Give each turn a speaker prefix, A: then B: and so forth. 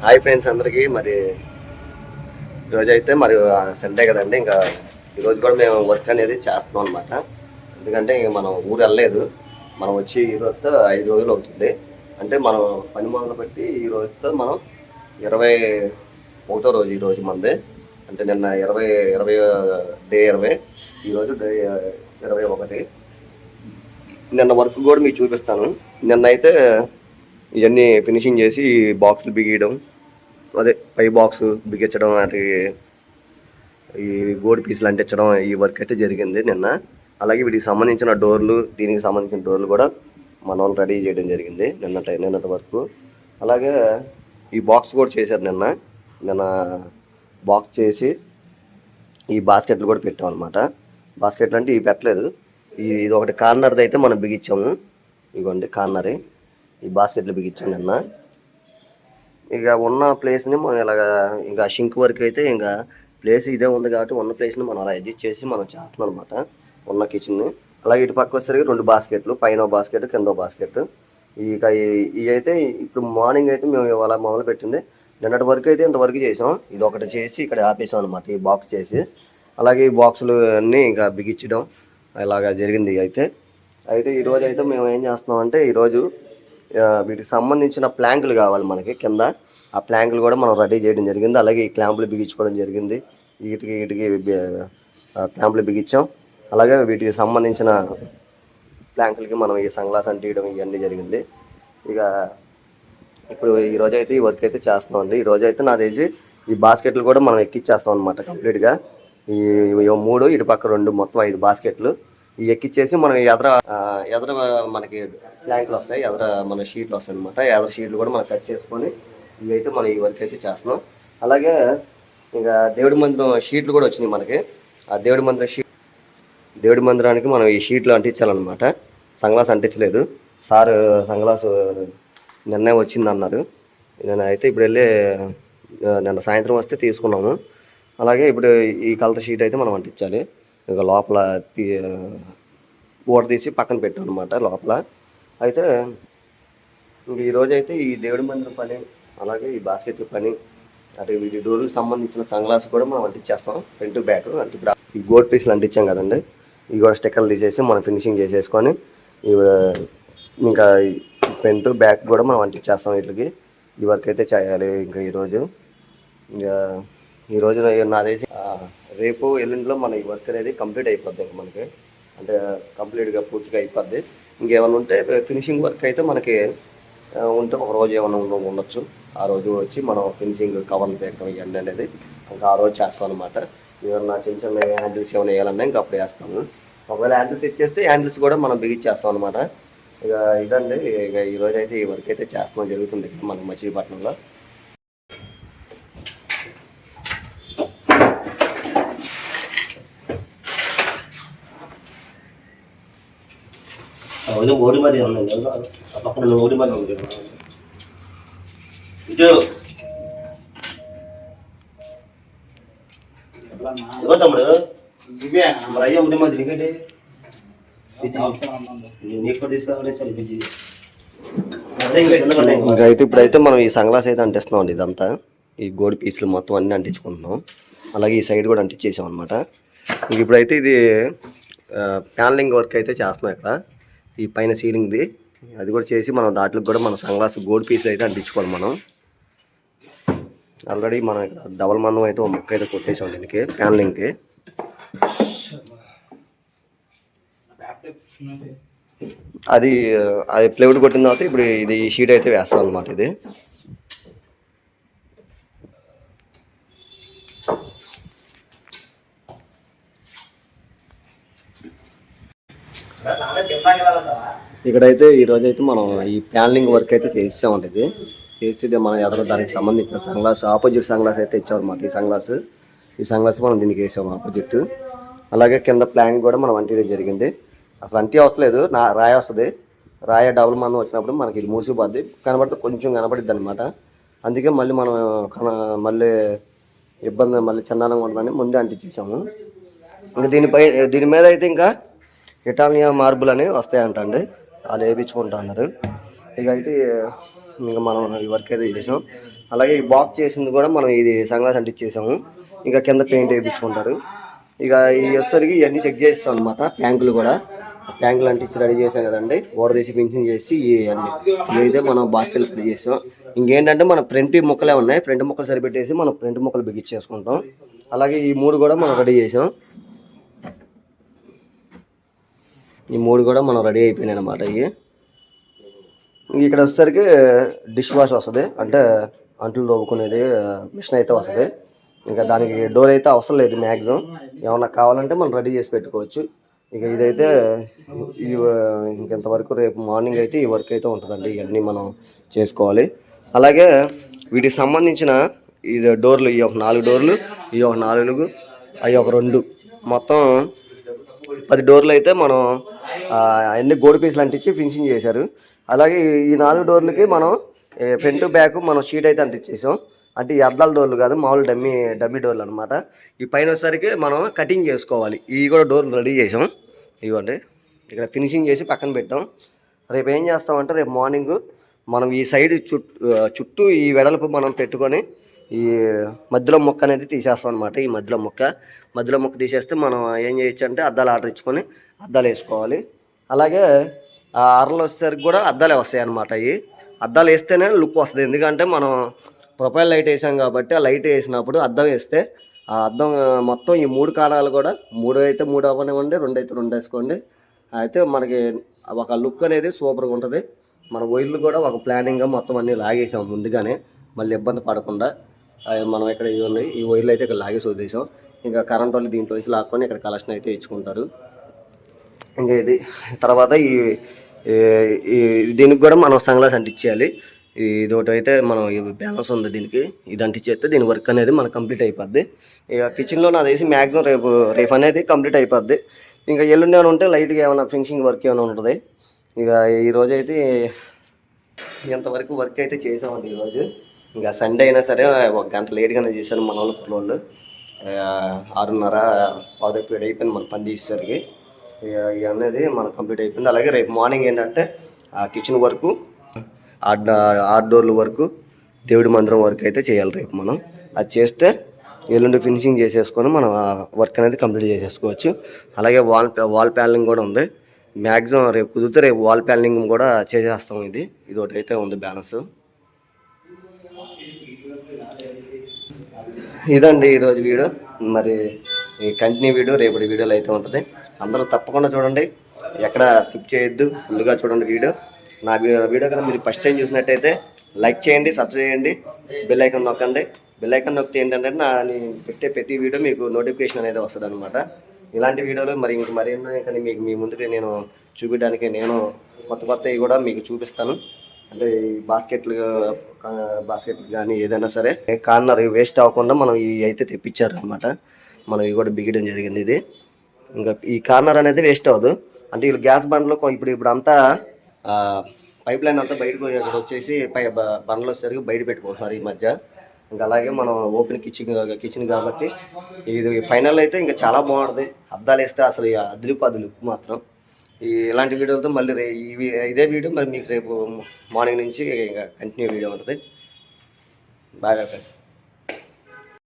A: Hi friends అందరికీ. మరి ఈరోజైతే మరి సండే కదండి, ఇంకా ఈరోజు కూడా మేము వర్క్ అనేది చేస్తున్నాం అనమాట. ఎందుకంటే ఇంక మనం ఊరు వెళ్ళలేదు, మనం వచ్చి ఈరోజుతో 5 రోజులు అవుతుంది. అంటే మనం పని మొదలు పెట్టి ఈ రోజుతో మనం 21వ రోజు ఈరోజు మంది. అంటే నిన్న 20 డే 20, ఈరోజు డే 21. నిన్న వర్క్ కూడా మీకు చూపిస్తాను. నిన్న అయితే ఇవన్నీ ఫినిషింగ్ చేసి బాక్సులు బిగియడం, అదే పై బాక్స్ బిగించడం, అది ఈ గోడి పీసులు అంటించడం, ఈ వర్క్ అయితే జరిగింది నిన్న. అలాగే వీటికి సంబంధించిన డోర్లు, దీనికి సంబంధించిన డోర్లు కూడా మన వాళ్ళు రెడీ చేయడం జరిగింది నిన్నటి వరకు. అలాగే ఈ బాక్స్ కూడా చేశారు నిన్న బాక్స్ చేసి ఈ బాస్కెట్లు కూడా పెట్టాం అనమాట. బాస్కెట్లు అంటే ఇవి పెట్టలేదు, ఇది ఒకటి కార్నర్ది అయితే మనం బిగించాము. ఇదిగోండి కార్నరే, ఈ బాస్కెట్లు బిగించాం నిన్న. ఇక ఉన్న ప్లేస్ని మనం ఇలాగా ఇంకా షింక్ వరకు అయితే ఇంకా ప్లేస్ ఇదే ఉంది కాబట్టి ఉన్న ప్లేస్ని మనం అలా అడ్జస్ట్ చేసి మనం చేస్తున్నాం అనమాట, ఉన్న కిచెన్ని. అలాగే ఇటు పక్క వచ్చేసరికి 2 బాస్కెట్లు, పైన బాస్కెట్, కింద బాస్కెట్. ఇక ఇవి అయితే ఇప్పుడు మార్నింగ్ అయితే మేము ఇవాళ మొదలు పెట్టింది. నిన్నటి వరకు అయితే ఇంతవరకు చేసాం. ఇది ఒకటి చేసి ఇక్కడ ఆపేసాం అనమాట, ఈ బాక్స్ చేసి. అలాగే ఈ బాక్సులు అన్నీ ఇంకా బిగించడం ఇలాగా జరిగింది. అయితే ఈరోజు అయితే మేము ఏం చేస్తున్నాం అంటే, ఈరోజు వీటికి సంబంధించిన ప్లాంకులు కావాలి మనకి కింద. ఆ ప్లాంకులు కూడా మనం రెడీ చేయడం జరిగింది. అలాగే ఈ క్లాంపులు బిగించుకోవడం జరిగింది. వీటికి క్లాంపులు బిగించాం. అలాగే వీటికి సంబంధించిన ప్లాంకులకి మనం ఈ సన్గ్లాస్ అంటియడం ఇవన్నీ జరిగింది. ఇక ఇప్పుడు ఈరోజు అయితే ఈ వర్క్ అయితే చేస్తున్నాం అండి. ఈరోజు అయితే నాకు తెలిసి ఈ బాస్కెట్లు కూడా మనం ఎక్కిచ్చేస్తాం అనమాట కంప్లీట్గా. ఈ 3, ఇటు పక్క 2, మొత్తం 5 బాస్కెట్లు ఇవి ఎక్కిచ్చేసి మనం ఎదర మనకి ప్లాంకులు వస్తాయి, ఎదర మన షీట్లు వస్తాయి అనమాట. ఎదర షీట్లు కూడా మనం కట్ చేసుకొని ఇవి అయితే మనం ఈ వర్క్ అయితే చేస్తున్నాం. అలాగే ఇంకా దేవుడి మందిరం షీట్లు కూడా వచ్చినాయి మనకి. ఆ దేవుడి మందిరానికి మనం ఈ షీట్లు అంటించాలన్నమాట. సన్గ్లాస్ అంటించలేదు సార్, సన్గ్లాస్ నిన్నే వచ్చిందన్నారు. నేను అయితే ఇప్పుడు వెళ్ళి నిన్న సాయంత్రం వస్తే తీసుకున్నాము. అలాగే ఇప్పుడు ఈ కలర్ షీట్ అయితే మనం అంటించాలి. ఇక లోపల ఊడ తీసి పక్కన పెట్టాం అనమాట లోపల. అయితే ఇంక ఈరోజు అయితే ఈ దేవుడి మందిరం పని, అలాగే ఈ బాస్కెట్ పని, అటు వీటి డోర్కి సంబంధించిన సన్గ్లాస్ కూడా మనం అంటించేస్తాం, ఫ్రంట్ బ్యాక్. అంటే ఇప్పుడు ఈ గోల్డ్ పీసులు అంటించాం కదండి, ఇవి కూడా స్టిక్కర్లు తీసేసి మనం ఫినిషింగ్ చేసేసుకొని ఇవి ఇంకా ఫ్రంట్ బ్యాక్ కూడా మనం అంటించేస్తాం. వీటికి ఈ వర్క్ అయితే చేయాలి ఇంకా ఈరోజు నాదేసి రేపు ఎల్లుండిలో మన ఈ వర్క్ అనేది కంప్లీట్ అయిపోద్ది. ఇంకా మనకి అంటే కంప్లీట్గా పూర్తిగా అయిపోద్ది. ఇంకేమైనా ఉంటే ఫినిషింగ్ వర్క్ అయితే మనకి ఉంటే ఒక రోజు ఏమైనా ఉండొచ్చు. ఆ రోజు వచ్చి మనం ఫినిషింగ్ కవర్లు పెట్టడం ఇవన్నీ అనేది ఇంకా ఆ రోజు చేస్తాం అనమాట. ఏమన్నా చిన్న హ్యాండిల్స్ ఏమైనా వేయాలన్నా ఇంకా అప్పుడు వేస్తాము. ఒకవేళ హ్యాండిల్స్ ఇచ్చేస్తే హ్యాండిల్స్ కూడా మనం బిగించేస్తాం అనమాట. ఇక ఇదండి. ఇక ఈరోజు అయితే ఈ వర్క్ అయితే చేస్తాం జరుగుతుంది మన మచిలీపట్నంలో. ఓడి మధ్య పక్కన ఓడి మధ్య ఉంది ఇటు తమ్ముడు. మరి అయ్యా ఉండే మధ్య నీకంటే అయితే ఇప్పుడైతే మనం ఈ సన్గ్లాస్ అయితే అంటిస్తున్నాం అండి. ఇదంతా ఈ గోడి పీసులు మొత్తం అన్నీ అంటించుకుంటున్నాం. అలాగే ఈ సైడ్ కూడా అంటించేసాం అనమాట. ఇప్పుడైతే ఇది ప్యానలింగ్ వర్క్ అయితే చేస్తున్నాం. ఇక్కడ ఈ పైన సీలింగ్ది అది కూడా చేసి మనం దాంట్లోకి కూడా మన సన్గ్లాస్ గోల్డ్ పీసులు అయితే అంటించుకోవాలి మనం. ఆల్రెడీ మనం ఇక్కడ డబల్ మందం అయితే ఒక ముక్క అయితే కొట్టేసాం దీనికి ప్యానలింగ్కి. అది ప్లేవుడ్ కొట్టిన తర్వాత ఇప్పుడు ఇది షీట్ అయితే వేస్తాం అనమాట. ఇది ఇక్కడైతే ఈరోజు అయితే మనం ఈ ప్యానలింగ్ వర్క్ అయితే చేసామంట. ఇది చేసి మనం ఎదురు దానికి సంబంధించిన సన్గ్లాస్, ఆపోజిట్ సన్గ్లాస్ అయితే ఇచ్చామన్నమాట. ఈ సన్గ్లాస్ మనం దీనికి వేసాము ఆపోజిట్. అలాగే కింద ప్లాంక్ కూడా మనం అంటించడం జరిగింది. అసలు అంటి అవసలేదు, రాయి వస్తుంది. రాయ డబుల్ మందం వచ్చినప్పుడు మనకి ఇది మూసిపోద్ది, కనబడితే కొంచెం కనబడిద్ది అనమాట. అందుకే మళ్ళీ మనం మళ్ళీ ఇబ్బంది మళ్ళీ చిన్నానంగా ఉంటుందని ముందే అంటించేసాము. ఇంకా దీని మీద అయితే ఇంకా ఇటాలియా మార్బుల్ అనేవి వస్తాయంటండి, వాళ్ళు వేయించుకుంటా అన్నారు. ఇక అయితే ఇంకా మనం ఈ వర్క్ అయితే చేసాం. అలాగే ఈ బాక్స్ చేసింది కూడా మనం ఇది సన్గ్లాస్ అంటించేసాము. ఇంకా కింద పెయింట్ వేయించుకుంటారు. ఇక ఈ వచ్చేసరికి ఇవన్నీ చెక్ చేస్తాం అనమాట. ట్యాంకులు కూడా ట్యాంకులు అంటించి రెడీ చేసాం కదండి. ఓడ తీసి ఫినిషింగ్ చేసి ఇవన్నీ ఇవైతే మనం బాస్కెట్ రెడీ చేసాం. ఇంకేంటంటే మన ఫ్రంట్ ముక్కలే ఉన్నాయి. ఫ్రంట్ ముక్కలు సరిపెట్టేసి మనం ఫ్రంట్ ముక్కలు బిగించేసుకుంటాం. అలాగే ఈ 3 కూడా మనం రెడీ చేసాం. ఈ 3 కూడా మనం రెడీ అయిపోయినాయి అనమాట. ఇవి ఇక్కడ వచ్చేసరికి డిష్ వాష్ వస్తుంది, అంటే అంట్లు తోముకునేది మిషన్ అయితే వస్తుంది. ఇంకా దానికి డోర్ అయితే అవసరం లేదు. మ్యాక్సిమం ఏమన్నా కావాలంటే మనం రెడీ చేసి పెట్టుకోవచ్చు. ఇక ఇదైతే ఇంకెంతవరకు రేపు మార్నింగ్ అయితే ఈ వర్క్ అయితే ఉంటుందండి. ఇవన్నీ మనం చేసుకోవాలి. అలాగే వీటికి సంబంధించిన ఇది డోర్లు, ఈ ఒక 4 డోర్లు, ఈ ఒక 4, అవి ఒక 2, మొత్తం 10 డోర్లు అయితే మనం అన్ని గోడ పీసులు అంటించి ఫినిషింగ్ చేశారు. అలాగే ఈ 4 డోర్లకి మనం ఫ్రంట్ బ్యాక్ మనం షీట్ అయితే అంటించేసాం. అంటే ఈ అద్దాల డోర్లు కాదు, మామూలు డమ్మీ డోర్లు అనమాట. ఈ పైన వచ్చేసరికి మనం కటింగ్ చేసుకోవాలి. ఇవి కూడా డోర్లు రెడీ చేసాం. ఇవ్వండి, ఇక్కడ ఫినిషింగ్ చేసి పక్కన పెట్టాం. రేపు ఏం చేస్తామంటే రేపు మార్నింగ్ మనం ఈ సైడ్ చుట్టూ ఈ వెడల్పు మనం పెట్టుకొని ఈ మధ్యలో మొక్క అనేది తీసేస్తాం అనమాట. ఈ మధ్యలో మొక్క తీసేస్తే మనం ఏం చేయొచ్చు అంటే అద్దాలు ఆర్డర్ ఇచ్చుకొని అద్దాలు వేసుకోవాలి. అలాగే ఆ అరలు వచ్చేసరికి కూడా అద్దాలే వస్తాయి అనమాట. ఈ అద్దాలు వేస్తేనే లుక్ వస్తుంది. ఎందుకంటే మనం ప్రొఫైల్ లైట్ వేసాం కాబట్టి ఆ లైట్ వేసినప్పుడు అద్దం వేస్తే ఆ అద్దం మొత్తం ఈ 3 కాణాలు కూడా 3 అయితే 3 అవ్వనివ్వండి, 2 అయితే 2 వేసుకోండి. అయితే మనకి ఒక లుక్ అనేది సూపర్గా ఉంటుంది. మన వైర్లు కూడా ఒక ప్లానింగ్గా మొత్తం అన్నీ లాగేసాం ముందుగానే, మళ్ళీ ఇబ్బంది పడకుండా. మనం ఇక్కడ ఇవి ఈ వైర్లు అయితే ఇక్కడ లాగేసి వదిలేసాం. ఇంకా కరెంట్ వాళ్ళు దీంట్లో వచ్చి లాక్కొని ఇక్కడ కలెక్షన్ అయితే ఇచ్చుకుంటారు. ఇంకా ఇది తర్వాత దీనికి కూడా మనం సన్గ్లాస్ అంటించేయాలి. ఇది ఒకటి అయితే మనం బ్యాలెన్స్ ఉంది దీనికి. ఇది అంటించేస్తే దీని వర్క్ అనేది మనకు కంప్లీట్ అయిపోద్ది. ఇక కిచెన్లో నాకు తెలిసి మ్యాక్సిమం రేపు అనేది కంప్లీట్ అయిపోద్ది. ఇంకా ఎల్లుండి ఏమైనా ఉంటే లైట్గా ఏమైనా ఫినిషింగ్ వర్క్ ఏమైనా ఉంటుంది. ఇక ఈరోజు అయితే ఇంతవరకు వర్క్ అయితే చేసామండి ఈరోజు. ఇంకా సండే అయినా సరే 1 గంట లేట్గానే చేశాను. మన వాళ్ళు 6:30 7 అయిపోయింది మన పని తీసేసరికి. ఇక అనేది మనకు కంప్లీట్ అయిపోయింది. అలాగే రేపు మార్నింగ్ ఏంటంటే ఆ కిచెన్ వర్కు, ఆర్ట్ డోర్ల వరకు, దేవుడి మందిరం వర్క్ అయితే చేయాలి రేపు మనం. అది చేస్తే ఎల్లుండి ఫినిషింగ్ చేసేసుకొని మనం ఆ వర్క్ అనేది కంప్లీట్ చేసేసుకోవచ్చు. అలాగే వాల్ ప్యానలింగ్ కూడా ఉంది. మ్యాక్సిమం రేపు కుదిరితే రేపు వాల్ ప్యానలింగ్ కూడా చేసేస్తాం. ఇది ఒకటి అయితే ఉంది బ్యాలెన్స్. ఇదండి ఈరోజు వీడియో. మరి ఈ కంటిన్యూ వీడియో రేపటి వీడియోలో అయితే ఉంటుంది. అందరూ తప్పకుండా చూడండి, ఎక్కడ స్కిప్ చేయొద్దు, ఫుల్గా చూడండి వీడియో. నా వీడియో కన్నా మీరు ఫస్ట్ టైం చూసినట్టయితే లైక్ చేయండి, సబ్స్క్రైబ్ చేయండి, బెల్ ఐకాన్ నొక్కండి. బెల్ ఐకాన్ నొక్కితే ఏంటంటే నేను పెట్టే ప్రతి వీడియో మీకు నోటిఫికేషన్ అనేది వస్తుంది అనమాట. ఇలాంటి వీడియోలు మరెన్నో ఇంకా మీకు మీ ముందుకు నేను చూపించడానికి నేను కొత్తవి కూడా మీకు చూపిస్తాను. అంటే ఈ బాస్కెట్లు కానీ ఏదైనా సరే కార్నర్ వేస్ట్ అవ్వకుండా మనం ఇవి అయితే తెప్పించారు అనమాట. మనం ఇవి కూడా బిగియడం జరిగింది. ఇది ఇంకా ఈ కార్నర్ అనేది వేస్ట్ అవ్వదు. అంటే వీళ్ళు గ్యాస్ బండ్లో ఇప్పుడు అంతా పైప్ లైన్ అంతా బయటకు ఇక్కడ వచ్చేసి బండ్లు వచ్చేసరికి బయట పెట్టుకుంటున్నారు ఈ మధ్య. ఇంకా అలాగే మనం ఓపెన్ కిచెన్ కాబట్టి ఇది ఫైనల్ అయితే ఇంకా చాలా బాగుంటుంది. అద్దాలు వేస్తే అసలు అదిరిపాదులు మాత్రం. ఇలాంటి వీడియోలతో మళ్ళీ ఇదే వీడియో మరి మీకు రేపు మార్నింగ్ నుంచి ఇంకా కంటిన్యూ వీడియో ఉంటుంది. బాగా.